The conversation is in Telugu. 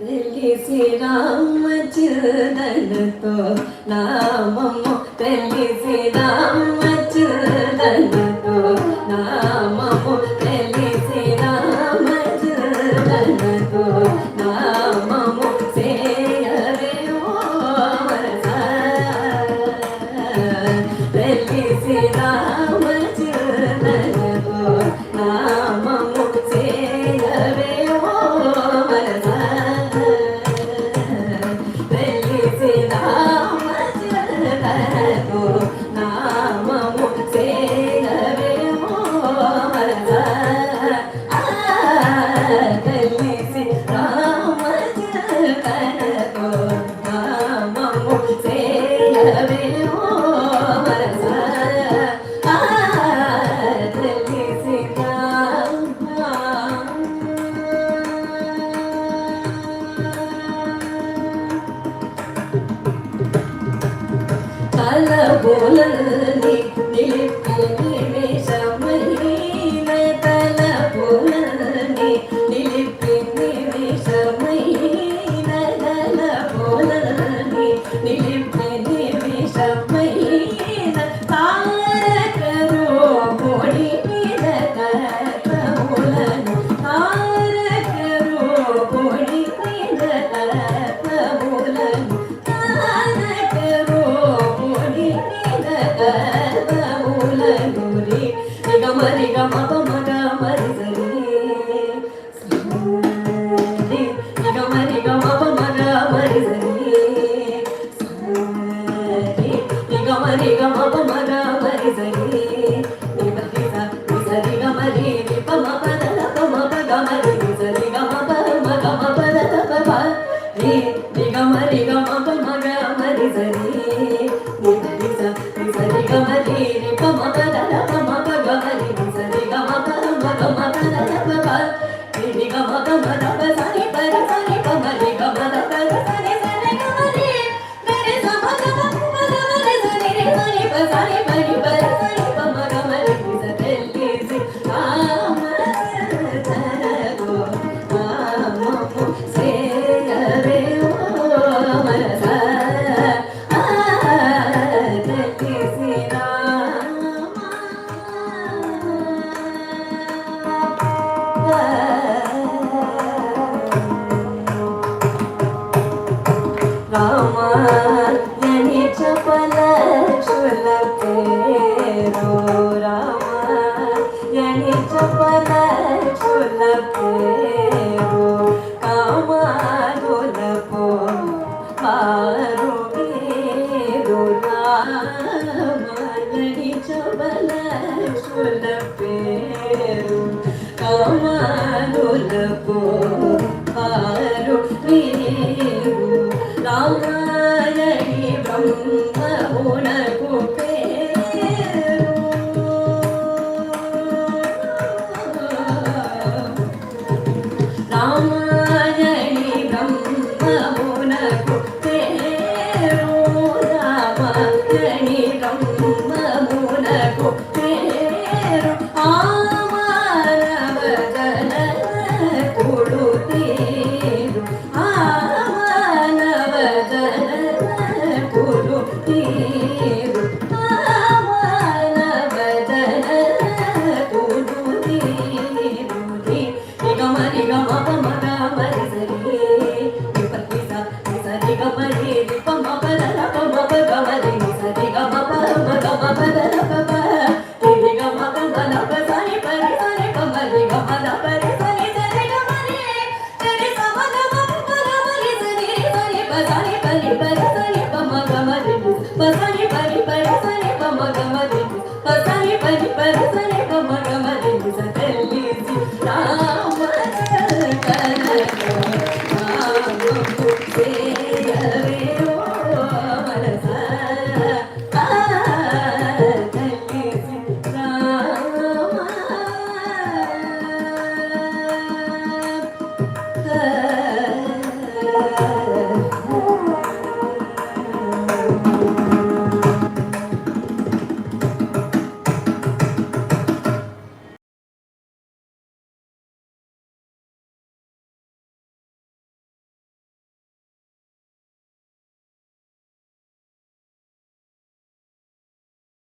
తెలిసి రామచంద్రతో నామము తెలిసి రామచంద్రతో నామము తెలిసి రామచంద్రతో నామము సేయవే ఓ మనస తెలిసి రామచంద్రతో నామము సేయవే ఓ మనస తలబోలని నిలిపి నిమిషమైన తలబోలని నిలిపి నిమిషమైన తలబోలని నిలిపి నిమిషమైన తారకరు పొడి మీద కర్మములను తారకరు పొడి మీద కర్మములను మరి గమ మగ మరి సరి మరి గమ మగ మరి సరి మరి గమ మగ మరి సరి సరి గమరి పమ పద పమ పగ మరి సరి గమ పమ గమ పద పమ రి గమరి గమ మగ మరి సరి సరి గమరి పమ పద పమ పగ మరి సరి గమ పమ గమ పద పమ రి గమ గమ రప సరి పర సరి పమ రి గమ రప సరి సరి గమరి రి సమ గమ పమ రి సరి రి సరి ప సరి పరి పర సరి పమ గమ రి సరి సి రామ తరగో రామము సేయవే ఓ మనస రామాయణి చపల చుల పేరు రామాయణి చపల చుల పేరు కామాదుల పారు వీరు రామాయణి చపల చుల పేరు కామాదుల పారు వీరు రామాయణి బ్రహ్మమునకు పేరు రామాయణి బ్రహ్మమునకు పేరు రామాయణి బ్రహ్మమునకు పేరు ఆమానవ జనకుడు తీరు Bye.